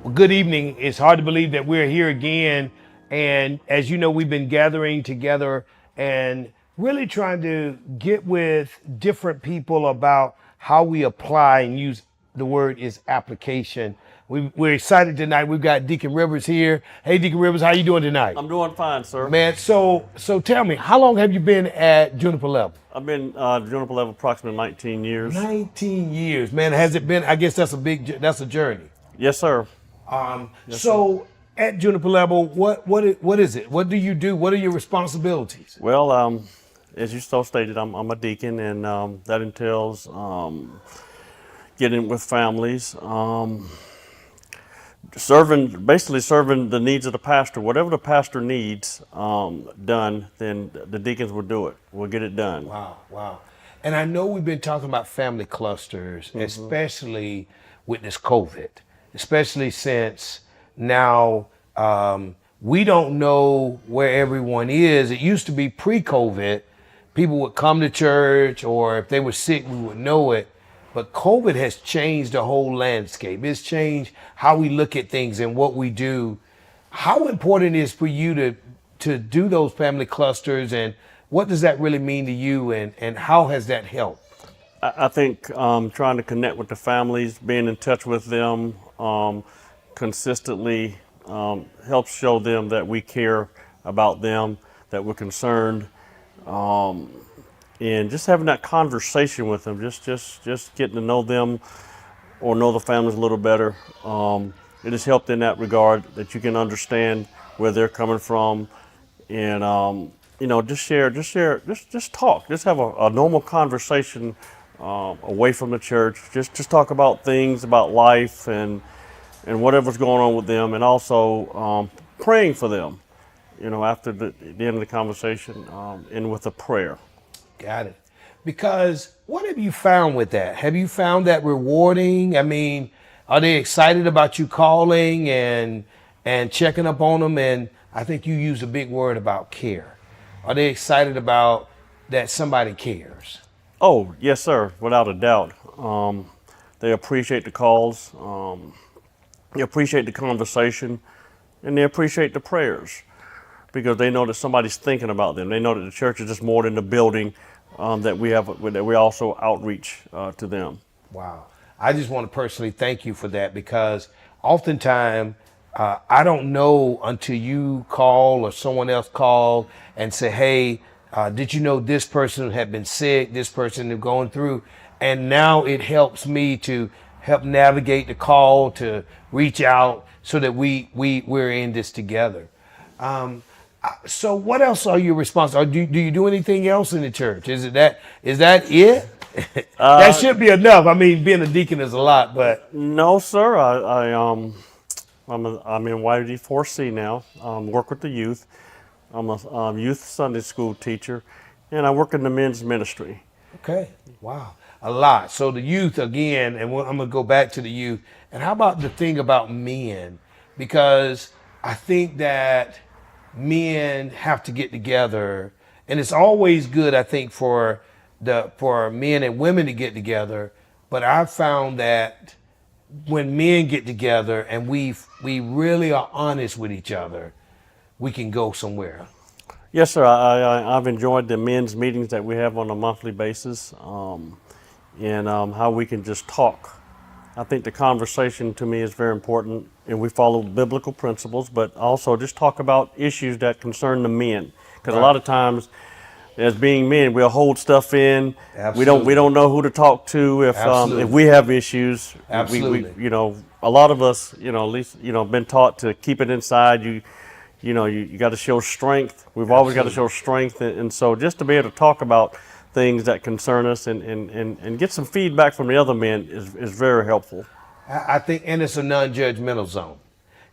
Well, good evening. It's hard to believe that we're here again. And as you know, we've been gathering together and really trying to get with different people about how we apply and use the word is application. We're excited tonight. We've got Deacon Rivers here. Hey, Deacon Rivers, how you doing tonight? I'm doing fine, sir. Man, so tell me, how long have you been at Juniper level? I've been Juniper level approximately 19 years. 19 years, man. Has it been? I guess that's a journey. Yes, sir. So at Juniper level, what is it? What do you do? What are your responsibilities? Well, as you so stated, I'm a deacon, and that entails getting with families, basically serving the needs of the pastor. Whatever the pastor needs done, then the deacons will do it. We'll get it done. Wow. And I know we've been talking about family clusters, especially with this COVID, especially since now we don't know where everyone is. It used to be pre-COVID, people would come to church, or if they were sick, we would know it. But COVID has changed the whole landscape. It's changed how we look at things and what we do. How important is for you to do those family clusters, and what does that really mean to you, and how has that helped? I think trying to connect with the families, being in touch with them consistently helps show them that we care about them, that we're concerned. And just having that conversation with them, just getting to know them or know the families a little better, it has helped in that regard, that you can understand where they're coming from, and just talk, just have a normal conversation away from the church. Just talk about things, about life, and whatever's going on with them, and also praying for them. After the end of the conversation, and with a prayer. Got it. Because what have you found with that? Have you found that rewarding? I mean, are they excited about you calling and checking up on them? And I think you used a big word about care. Are they excited about that somebody cares? Oh, yes, sir, without a doubt. They appreciate the calls, they appreciate the conversation, and they appreciate the prayers, because they know that somebody's thinking about them. They know that the church is just more than the building, that we also outreach to them. Wow. I just want to personally thank you for that, because oftentimes I don't know until you call or someone else call and say, hey, did you know this person had been sick, this person is going through, and now it helps me to help navigate the call, to reach out so that we're in this together. So what else are you responsible? Do you do anything else in the church? Is that it? That should be enough. I mean, being a deacon is a lot, but no, sir. I'm in YD4C now. Work with the youth. I'm a youth Sunday school teacher, and I work in the men's ministry. Okay. Wow. A lot. So the youth again, and I'm gonna go back to the youth. And how about the thing about men? Because I think that men have to get together, and it's always good, I think, for men and women to get together. But I've found that when men get together and we really are honest with each other, we can go somewhere. Yes, sir. I've enjoyed the men's meetings that we have on a monthly basis, and how we can just talk. I think the conversation to me is very important, and we follow biblical principles, but also just talk about issues that concern the men. Because a lot of times, as being men, we'll hold stuff in. Absolutely. We don't know who to talk to if we have issues. Absolutely. We a lot of us, at least been taught to keep it inside. You got to show strength. We've always got to show strength, and so just to be able to talk about things that concern us and get some feedback from the other men is very helpful. I think, and it's a non-judgmental zone,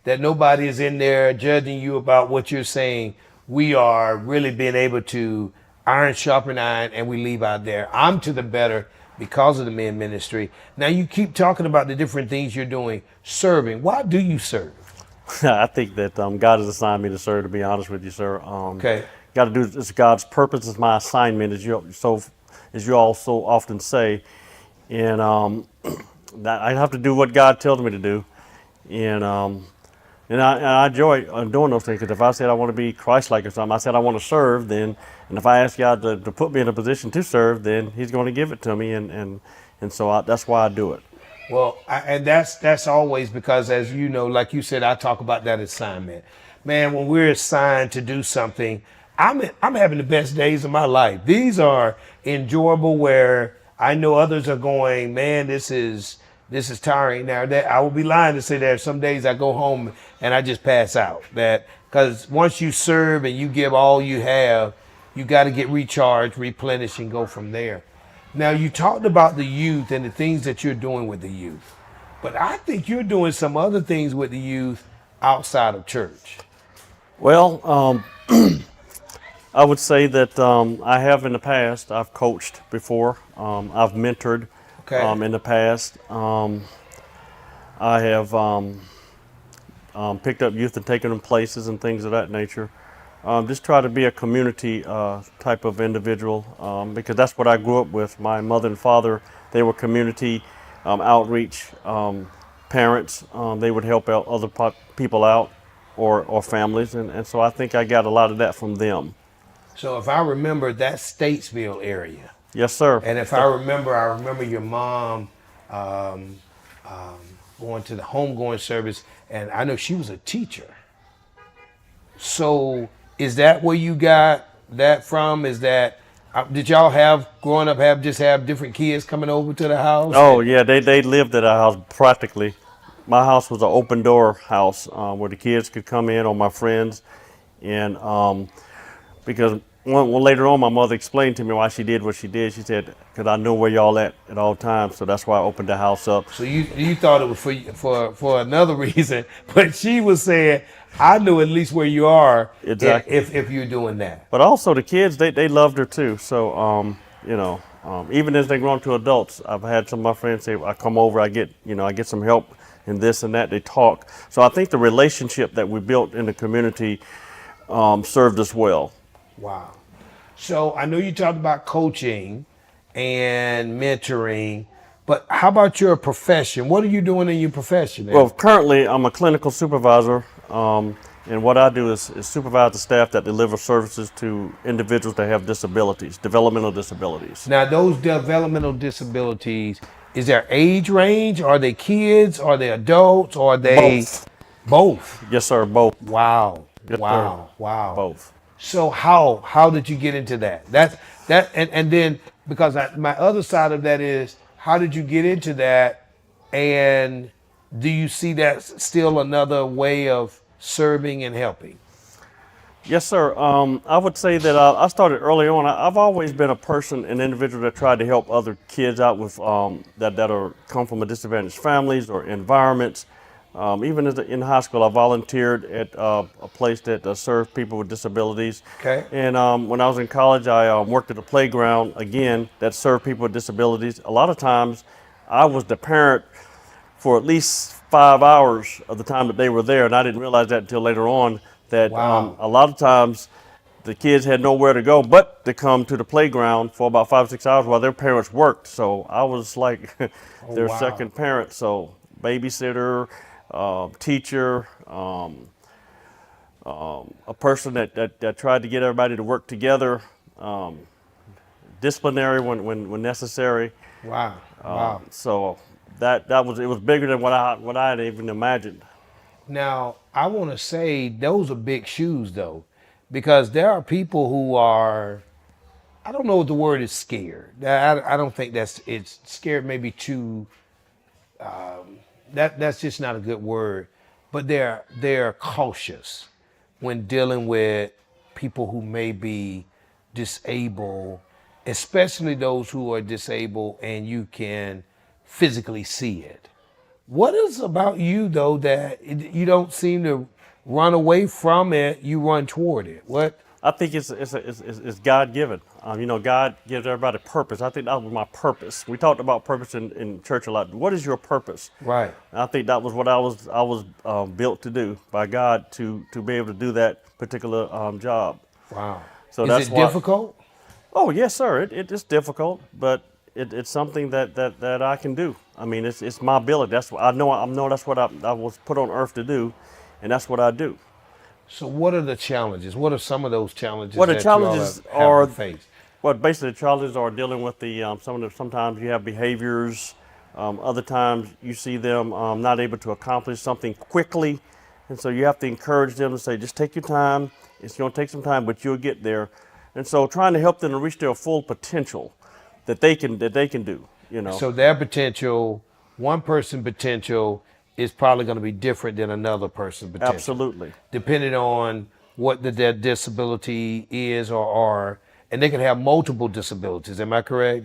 that nobody is in there judging you about what you're saying. We are really being able to iron sharpen iron, and we leave out there. I'm to the better because of the men ministry. Now you keep talking about the different things you're doing, serving. Why do you serve? I think that God has assigned me to serve, to be honest with you, sir. Okay. Got to do, it's God's purpose, it's my assignment, as you all so often say. And that I have to do what God tells me to do. And I enjoy doing those things, because if I said I want to be Christ-like or something, I said I want to serve, then, and if I ask God to put me in a position to serve, then He's going to give it to me, and so that's why I do it. Well, and that's always because, as you know, like you said, I talk about that assignment. Man, when we're assigned to do something, I'm having the best days of my life. These are enjoyable, where I know others are going, man, this is tiring. Now, that I would be lying to say that some days I go home and I just pass out. That because once you serve and you give all you have, you got to get recharged, replenished, and go from there. Now, you talked about the youth and the things that you're doing with the youth, but I think you're doing some other things with the youth outside of church. Well, I would say that I have in the past. I've coached before. I've mentored Okay. in the past. I have picked up youth and taken them places and things of that nature. Just try to be a community type of individual, because that's what I grew up with. My mother and father, they were community outreach parents. They would help out other people out, or families, and so I think I got a lot of that from them. So if I remember, that's Statesville area. Yes, sir. And if I remember your mom um, going to the homegoing service, and I know she was a teacher. So is that where you got that from? Is that did y'all have growing up have different kids coming over to the house? Oh yeah, they lived at our house practically. My house was an open door house, where the kids could come in, or my friends, and because later on my mother explained to me why she did what she did. She said, "Because I know where y'all at all times, so that's why I opened the house up." So you thought it was for another reason, but she was saying, I knew at least where you are. Exactly. If you're doing that. But also the kids, they loved her too. So even as they grow into adults, I've had some of my friends say, I come over, I get some help in this and that. They talk. So I think the relationship that we built in the community served us well. Wow. So I know you talked about coaching and mentoring, but how about your profession? What are you doing in your profession? Well, currently I'm a clinical supervisor, and what I do is supervise the staff that deliver services to individuals that have disabilities, developmental disabilities. Now, those developmental disabilities, is there age range? Are they kids? Are they adults? Or are they Both. both? Yes, sir, both. Wow. Yes, Wow. sir. Wow. Both. So how did you get into that? And then because my other side of that is, how did you get into that, and do you see that still another way of serving and helping? Yes, sir. I would say that I started early on. I've always been a person, an individual that tried to help other kids out with that are come from a disadvantaged families or environments. Even in high school, I volunteered at a place that served people with disabilities. Okay. And when I was in college, I worked at a playground, again, that served people with disabilities. A lot of times, I was the parent for at least 5 hours of the time that they were there, and I didn't realize that until later on, that Wow. a lot of times the kids had nowhere to go but to come to the playground for about 5 or 6 hours while their parents worked. So I was like their wow. second parent. So babysitter, teacher, a person that tried to get everybody to work together, disciplinary when necessary. Wow. Wow. So it was bigger than what I had even imagined. Now, I want to say those are big shoes, though, because there are people who are, I don't know what the word is, scared. I don't think it's scared, maybe too, that's just not a good word, but they're cautious when dealing with people who may be disabled, especially those who are disabled and you can physically see it. What is about you, though, that you don't seem to run away from it, you run toward it? What? I think it's God given. God gives everybody purpose. I think that was my purpose. We talked about purpose in church a lot. What is your purpose? Right. And I think that was what I was built to do by God, to be able to do that particular job. Wow. So Is that's it why. difficult? Oh yes, sir. It is difficult, but it's something that I can do. I mean, it's my ability. That's what I know that's what I was put on earth to do, and that's what I do. So what are the challenges? What are some of those challenges What the that you all challenges have are, to face? well, basically the challenges are dealing with the sometimes you have behaviors, other times you see them not able to accomplish something quickly, and so you have to encourage them to say, just take your time. It's going to take some time, but you'll get there. And so trying to help them to reach their full potential that they can do. You know. So their potential, one person potential is probably going to be different than another person's potential. Absolutely. Depending on what their disability is or are. And they can have multiple disabilities. Am I correct?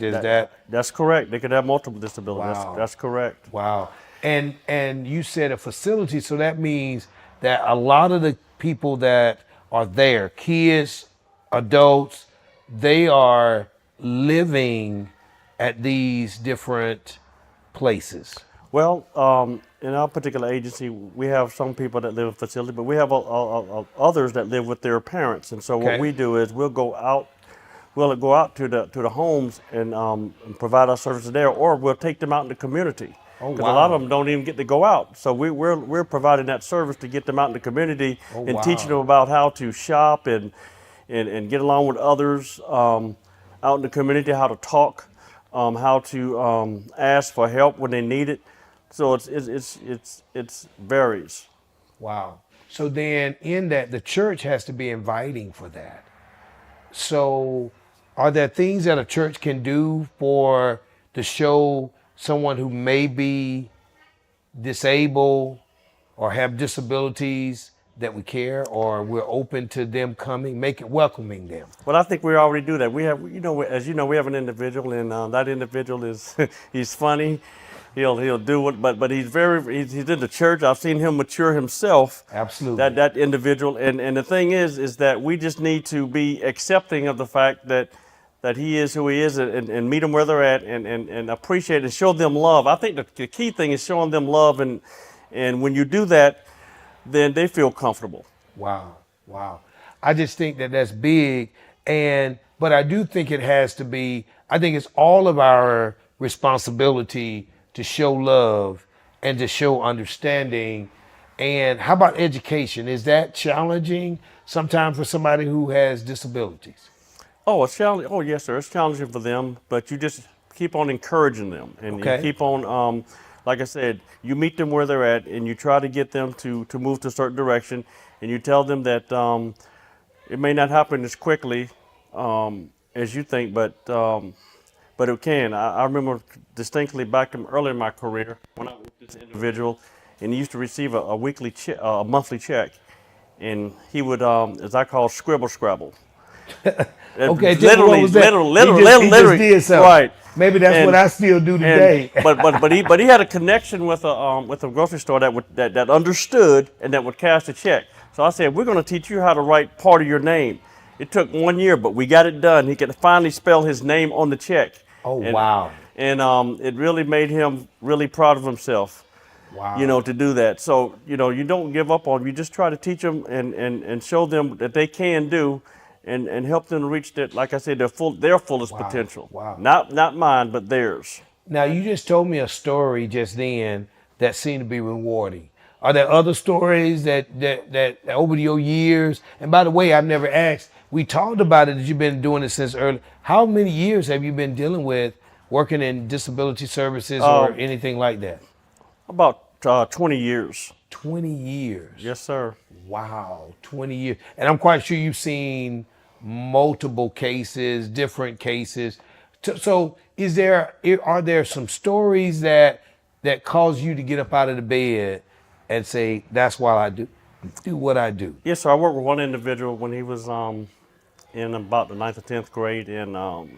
That's correct. They could have multiple disabilities. Wow. That's correct. Wow. And you said a facility, so that means that a lot of the people that are there, kids, adults, they are living at these different places. Well, in our particular agency, we have some people that live in facility, but we have others that live with their parents. And so Okay. what we do is we'll go out to the homes and provide our services there, or we'll take them out in the community. Oh, Because a lot wow. of them don't even get to go out. So we're providing that service to get them out in the community Oh, and wow. teaching them about how to shop and get along with others out in the community, how to talk, how to ask for help when they need it. So it's varies. Wow. So then in that, the church has to be inviting for that. So are there things that a church can do to show someone who may be disabled or have disabilities that we care, or we're open to them coming, welcoming them? Well, I think we already do that. We have, as you know, we have an individual, and that individual is he's funny. He'll do it, but he's in the church. I've seen him mature himself. Absolutely. That individual, and the thing is that we just need to be accepting of the fact that he is who he is, and meet them where they're at, and appreciate and show them love. I think the key thing is showing them love, and when you do that, then they feel comfortable. Wow. Wow. I just think that that's big. But I do think it has to be, I think it's all of our responsibility to show love and to show understanding. And how about education? Is that challenging sometimes for somebody who has disabilities? Oh, it's challenging. Oh, yes, sir. It's challenging for them, but you just keep on encouraging them, and Okay. you keep on, like I said, you meet them where they're at, and you try to get them to move to a certain direction, and you tell them that it may not happen as quickly as you think, but it can. I remember distinctly back early in my career when I was with this individual, and he used to receive a weekly a monthly check, and he would, as I call, scribble scrabble. Okay, literally, what was that? literally, He just did something. right. Maybe that's what I still do today. But he had a connection with a grocery store that understood and that would cash a check. So I said, we're going to teach you how to write part of your name. It took 1 year, but we got it done. He could finally spell his name on the check. Oh, wow. And it really made him really proud of himself. Wow. To do that. So, you don't give up on them. You just try to teach them and show them that they can do, and help them to reach that, like I said, their fullest potential. Wow. Not mine, but theirs. Now, you just told me a story just then that seemed to be rewarding. Are there other stories that over your years? And by the way, I've never asked. We talked about it that you've been doing it since early. How many years have you been dealing with working in disability services or anything like that? About 20 years. 20 years. Yes, sir. Wow, 20 years. And I'm quite sure you've seen multiple cases, different cases. So are there some stories that cause you to get up out of the bed and say, that's why I do what I do? Yes, sir. I worked with one individual when he was in about the 9th or 10th grade, and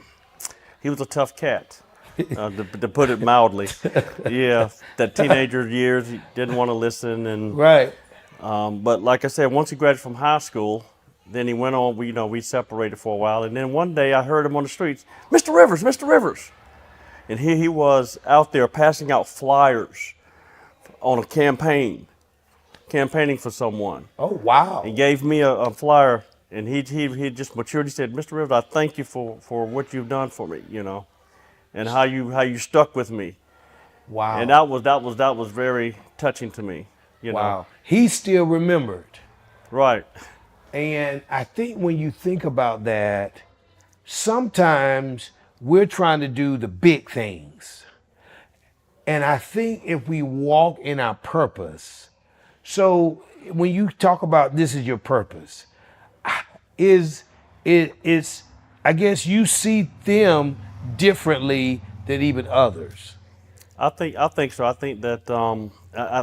he was a tough cat, to put it mildly. Yeah, that teenager years, he didn't want to listen, and Right. but like I said, once he graduated from high school, then he went on. We separated for a while, and then one day I heard him on the streets, Mr. Rivers, Mr. Rivers, and here he was out there passing out flyers on a campaigning for someone. Oh, wow. He gave me a flyer, and he just matured. He said, Mr. Rivers, I thank you for what you've done for me, and how you stuck with me. Wow. And that was very touching to me. You know. Wow. He still remembered. Right. And I think when you think about that, sometimes we're trying to do the big things. And I think if we walk in our purpose, so when you talk about this is your purpose, it's I guess you see them differently than even others. I think so. I think that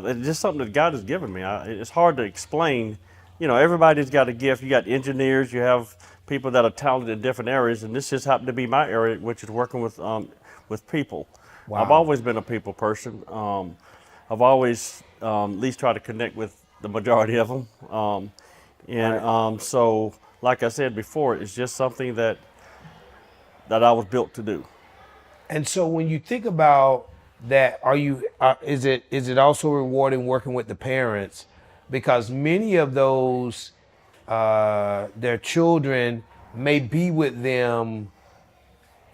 it's just something that God has given me. It's hard to explain. You know, everybody's got a gift. You got engineers. You have people that are talented in different areas, and this just happened to be my area, which is working with people. Wow. I've always been a people person. I've always at least tried to connect with the majority of them. So, like I said before, it's just something that I was built to do. And so when you think about that, is it also rewarding working with the parents? Because many of those, their children may be with them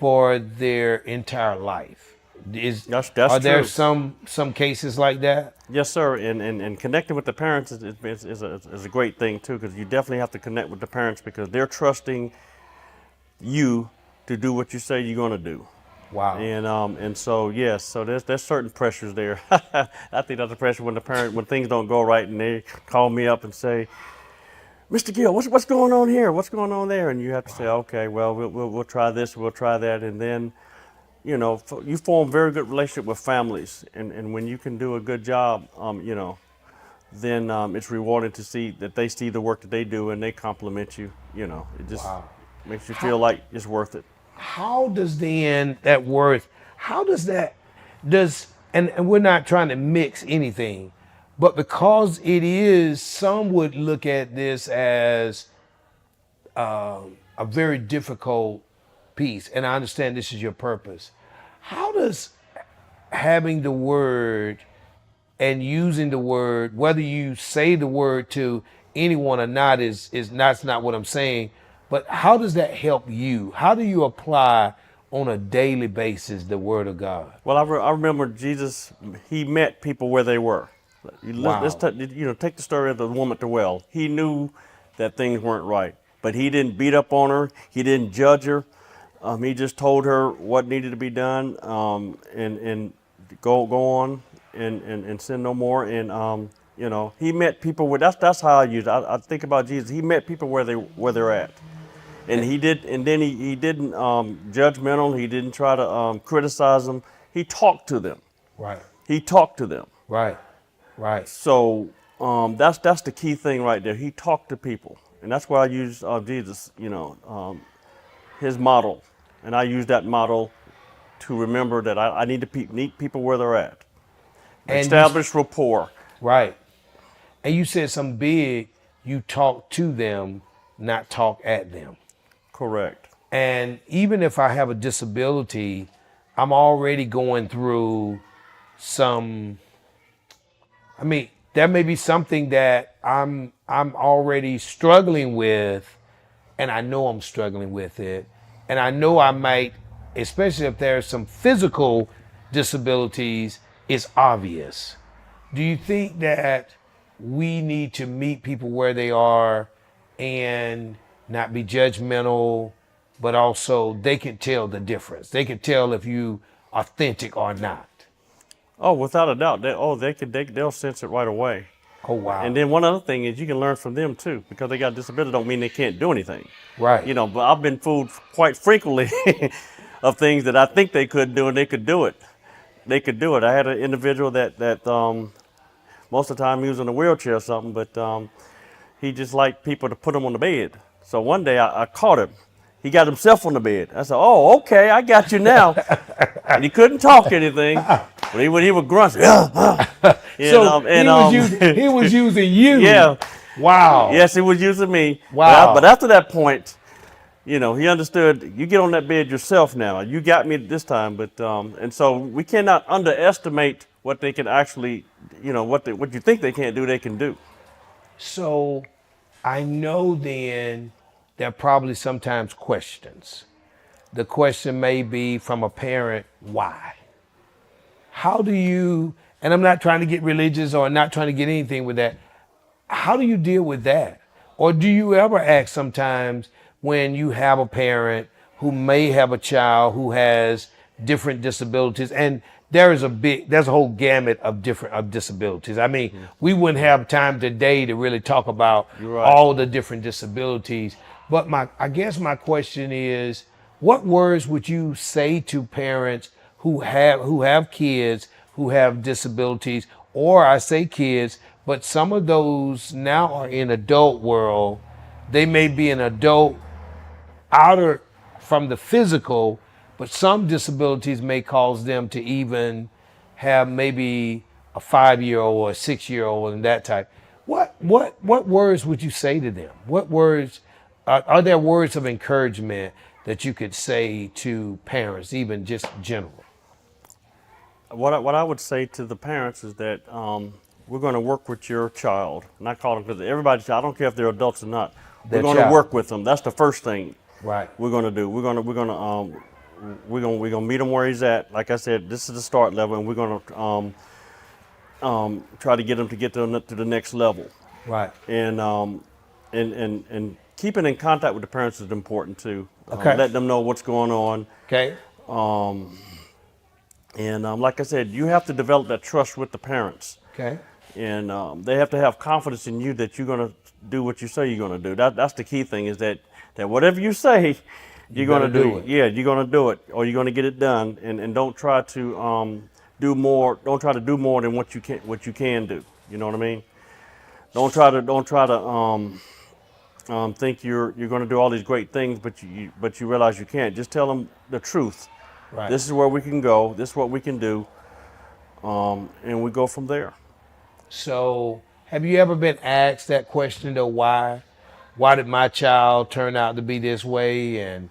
for their entire life. That's are there true. some cases like that? Yes, sir. And connecting with the parents is a great thing too, because you definitely have to connect with the parents because they're trusting you to do what you say you're going to do. Wow. And so yes, so there's certain pressures there. I think that's the pressure when things don't go right and they call me up and say, Mr. Gill, what's going on here? What's going on there? And you have to say, okay, well we'll try this, we'll try that, and then you know you form very good relationship with families, and when you can do a good job, then it's rewarding to see that they see the work that they do and they compliment you. You know, it just makes you feel like it's worth it. How does then that worth, how does that, and we're not trying to mix anything, but because it is, some would look at this as a very difficult piece, and I understand this is your purpose. How does having the word and using the word, whether you say the word to anyone or not, that's not what I'm saying, but how does that help you? How do you apply on a daily basis the word of God? Well, I remember Jesus, he met people where they were. Wow. Let's take the story of the woman at the well. He knew that things weren't right, but he didn't beat up on her. He didn't judge her. He just told her what needed to be done, and go on and sin no more. And he met people where that's how I use it. I think about Jesus. He met people where they're at. And he did, and then he didn't judgmental. He didn't try to criticize them. He talked to them. Right. He talked to them. Right. Right. So that's the key thing right there. He talked to people, and that's why I use Jesus. His model, and I use that model to remember that I need to meet people where they're at, and establish rapport. Right. And you said something big. You talk to them, not talk at them. Correct. And even if I have a disability, I'm already going through there may be something that I'm already struggling with, and I know I'm struggling with it. And I know I might, especially if there's some physical disabilities, it's obvious. Do you think that we need to meet people where they are and not be judgmental, but also they can tell the difference? They can tell if you authentic or not. Oh, without a doubt. They'll sense it right away. Oh, wow. And then one other thing is you can learn from them too, because they got a disability don't mean they can't do anything. Right. But I've been fooled quite frequently of things that I think they couldn't do, and they could do it. They could do it. I had an individual that most of the time he was in a wheelchair or something, but he just liked people to put him on the bed. So one day I caught him. He got himself on the bed. I said, "Oh, okay, I got you now." And he couldn't talk anything, but he would grunt. He was using you. Yeah. Wow. Yes, he was using me. Wow. But after that point, he understood. You get on that bed yourself now. You got me this time, but and so we cannot underestimate what they can actually, what you think they can't do, they can do. So, I know then there are probably sometimes questions the question may be from a parent, why? How do you, and I'm not trying to get religious or not trying to get anything with that. How do you deal with that? Or do you ever ask sometimes when you have a parent who may have a child who has different disabilities, and there's a whole gamut of disabilities. I mean, we wouldn't have time today to really talk about all the different disabilities. But I guess my question is, what words would you say to parents who have kids who have disabilities, or I say kids, but some of those now are in adult world. They may be an adult outer from the physical, but some disabilities may cause them to even have maybe a 5-year-old or a 6-year-old and that type. What words would you say to them? What words are there words of encouragement that you could say to parents, even just general? What I would say to the parents is that we're going to work with your child. And I call them, because everybody, I don't care if they're adults or not. We're going to work with them. That's the first thing. Right. We're going to do. We're going to meet him where he's at. Like I said, this is the start level, and we're going to try to get him to get to the next level. Right. And keeping in contact with the parents is important too. Okay. Let them know what's going on. Okay. Like I said, you have to develop that trust with the parents. Okay. And they have to have confidence in you that you're going to do what you say you're going to do. That's the key thing, is that whatever you say, you're going to do it. Yeah, you're going to do it, or you're going to get it done. And don't try to do more. Don't try to do more than what you can do. You know what I mean? Don't try to think you're going to do all these great things, but you realize you can't. Just tell them the truth. Right. This is where we can go. This is what we can do, and we go from there. So, have you ever been asked that question though? Why did my child turn out to be this way? And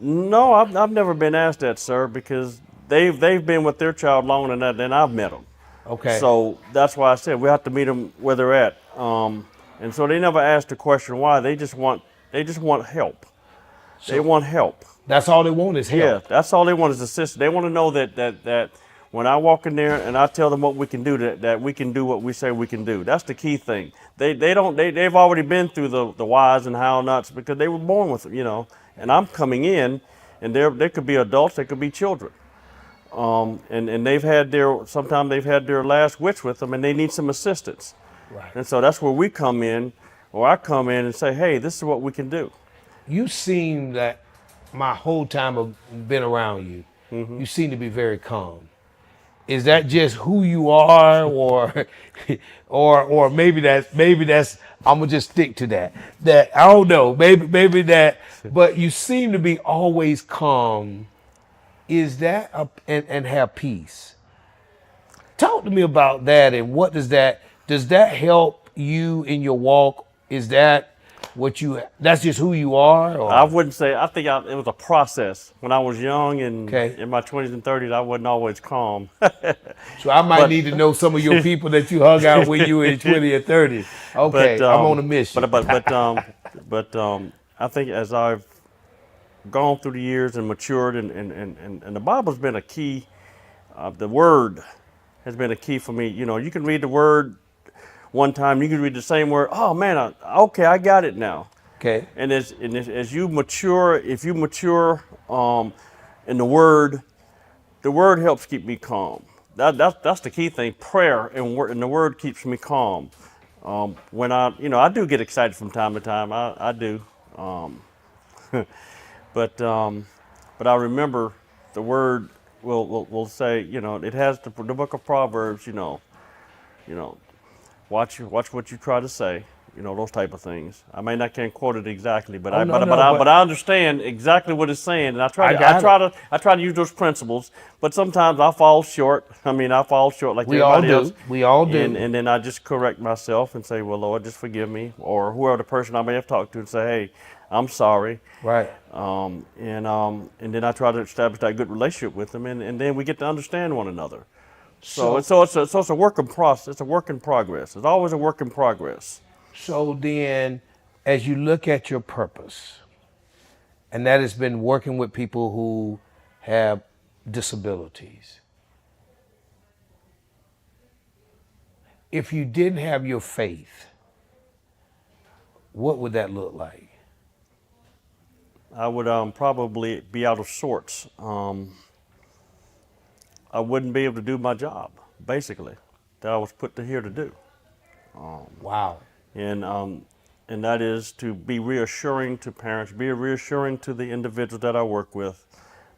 no, I've never been asked that, sir, because they've been with their child longer than I've met them. okay. So that's why I said we have to meet them where they're at. And so they never asked the question why. They just want help. They want help. That's all they want is help. Yeah, that's all they want is assistance. They want to know that when I walk in there and I tell them what we can do, that we can do what we say we can do. That's the key thing. They've already been through the whys and how nots, because they were born with them, you know. And I'm coming in, and they could be adults, they could be children. And sometimes they've had their last wits with them, and they need some assistance. Right. And so that's where we come in, or I come in and say, hey, this is what we can do. You seem that my whole time I've been around you, you seem to be very calm. Is that just who you are, or maybe that's I'm gonna just stick to that. That I don't know, maybe that, but you seem to be always calm. Is that and have peace? Talk to me about that, and what does that help you in your walk? Is that that's just who you are? Or? I wouldn't say. I think it was a process. When I was young and in my 20s and 30s, I wasn't always calm. So I might need to know some of your people that you hung out when you were in 20 or 30. Okay, I'm on a mission. But I think as I've gone through the years and matured, and the Bible's been a key. The Word has been a key for me. You know, you can read the Word one time, you can read the same word. Oh man, okay, I got it now. Okay. And as you mature, if you mature in the Word helps keep me calm. That's the key thing. Prayer and the Word keeps me calm. When I do get excited from time to time. I do. But I remember the Word will say, it has the book of Proverbs, watch what you try to say, those type of things. I may not can quote it exactly, but I understand exactly what it's saying, and I try to use those principles. But sometimes I fall short. I fall short like everybody else. We all do. And then I just correct myself and say, well, Lord, just forgive me, or whoever the person I may have talked to, and say, hey, I'm sorry. Right. And then I try to establish that good relationship with them, and then we get to understand one another. So it's a work in process. It's a work in progress. It's always a work in progress. So then, as you look at your purpose, and that has been working with people who have disabilities. If you didn't have your faith, what would that look like? I would probably be out of sorts. I wouldn't be able to do my job, basically, that I was put to here to do. Wow. And that is to be reassuring to parents, be reassuring to the individuals that I work with,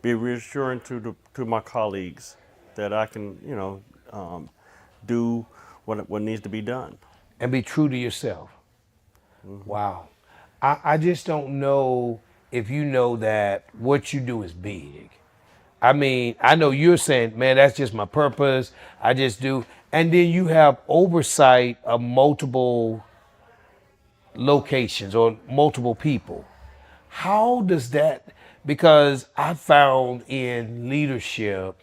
be reassuring to my colleagues that I can, do what needs to be done. And be true to yourself. Wow. I just don't know if you know that what you do is big. I mean, I know you're saying, man, that's just my purpose. I just do. And then you have oversight of multiple locations or multiple people. How does that, because I found in leadership,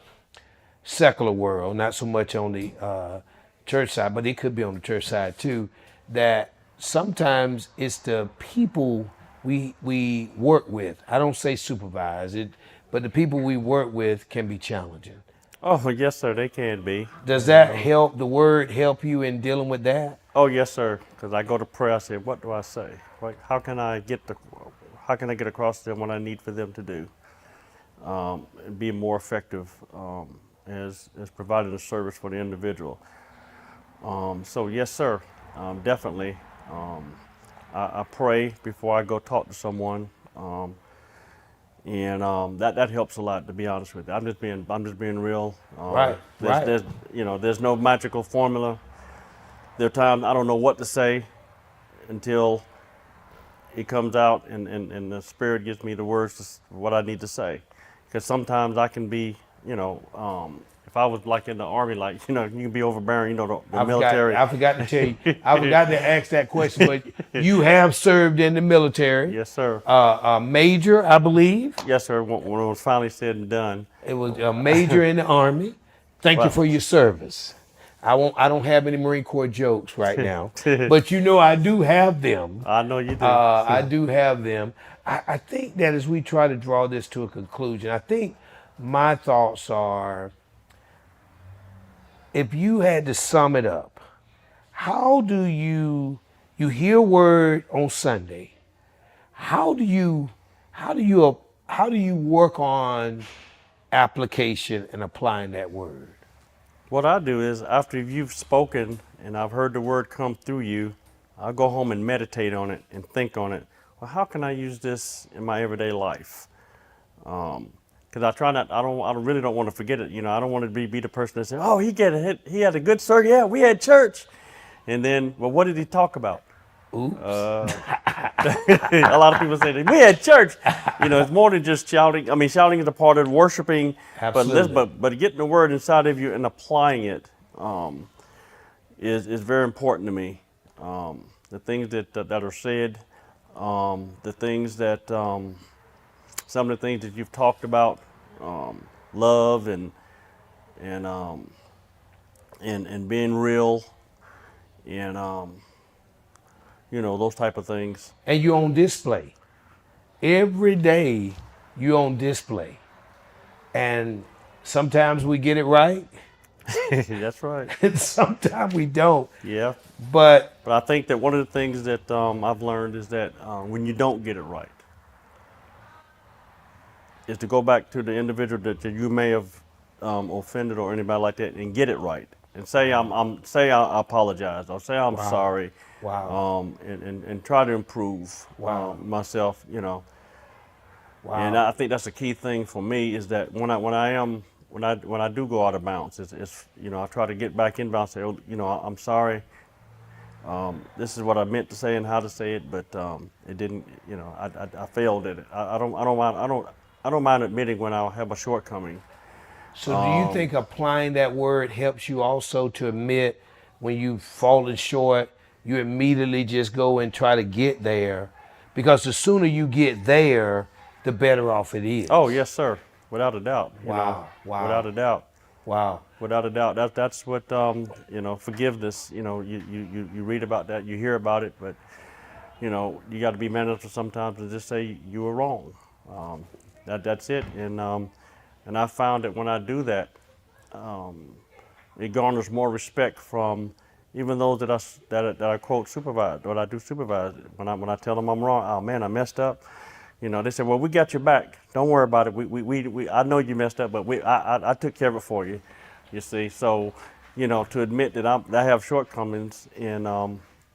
secular world, not so much on the church side, but it could be on the church side too, that sometimes it's the people we work with. I don't say supervise it, but the people we work with can be challenging. Oh, yes, sir, they can be. Does that help, the word help you in dealing with that? Oh, yes, sir, because I go to prayer, I say, what do I say? How can I get across to them what I need for them to do? And be more effective as providing a service for the individual. So yes, sir, definitely. I pray before I go talk to someone, and that helps a lot. To be honest with you, I'm just being real. Right. There's no magical formula. There are times I don't know what to say until it comes out, and the Spirit gives me the words what I need to say. Because sometimes I can be, if I was like in the Army, you can be overbearing, the military. I forgot to tell you, I forgot to ask that question, but you have served in the military. Yes, sir. Major, I believe. Yes, sir. When it was finally said and done. It was a major in the Army. Thank you for your service. I don't have any Marine Corps jokes right now, but I do have them. I know you do. I do have them. I think that as we try to draw this to a conclusion, I think my thoughts are, if you had to sum it up, how do you hear word on Sunday? How do you work on application and applying that word? What I do is, after you've spoken and I've heard the word come through you, I'll go home and meditate on it and think on it. Well, how can I use this in my everyday life? Because I really don't want to forget it. I don't want to be the person that says, oh, he had a good service. Yeah, we had church. And then, well, what did he talk about? Oops. A lot of people say, we had church. It's more than just shouting. I mean, shouting is a part of worshiping. Absolutely. But getting the word inside of you and applying it is very important to me. The things that are said, the things that, some of the things that you've talked about, love and being real, and those type of things. And you're on display. Every day you're on display. And sometimes we get it right. That's right. And sometimes we don't. Yeah. But I think that one of the things that I've learned is that when you don't get it right, is to go back to the individual that you may have offended or anybody like that and get it right. And say I apologize, or say I'm sorry. Wow. And try to improve myself, Wow. And I think that's a key thing for me, is that when I do go out of bounds, it's I try to get back in bounds, say, I'm sorry. This is what I meant to say and how to say it, but it didn't. I failed at it. I don't mind admitting when I have a shortcoming. So do you think applying that word helps you also to admit when you've fallen short, you immediately just go and try to get there? Because the sooner you get there, the better off it is. Oh, yes, sir. Without a doubt. Wow. Without a doubt. Wow. Without a doubt. That's what, forgiveness, you read about that, you hear about it, but, you got to be man enough sometimes to just say you were wrong. That's it. And I found that when I do that, it garners more respect from even those that I quote supervise, that I do supervise. When I tell them I'm wrong, oh man, I messed up. They say, well, we got your back. Don't worry about it. I know you messed up, but I took care of it for you. You see, so to admit that I have shortcomings, and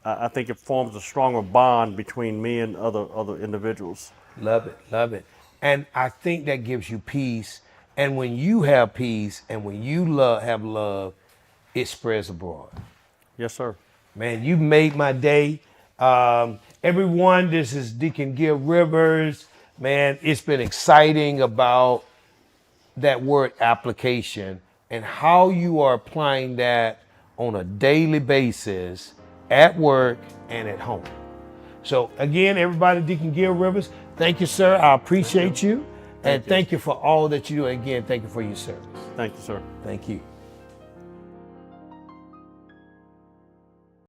I think it forms a stronger bond between me and other individuals. Love it, love it. And I think that gives you peace. And when you have peace and when you have love, it spreads abroad. Yes, sir. Man, you made my day. Everyone, this is Deacon Gilbert Rivers. Man, it's been exciting about that word application and how you are applying that on a daily basis at work and at home. So again, everybody, Deacon Gilbert Rivers, thank you, sir. I appreciate you. And thank you for all that you do. Again, thank you for your service. Thank you, sir. Thank you.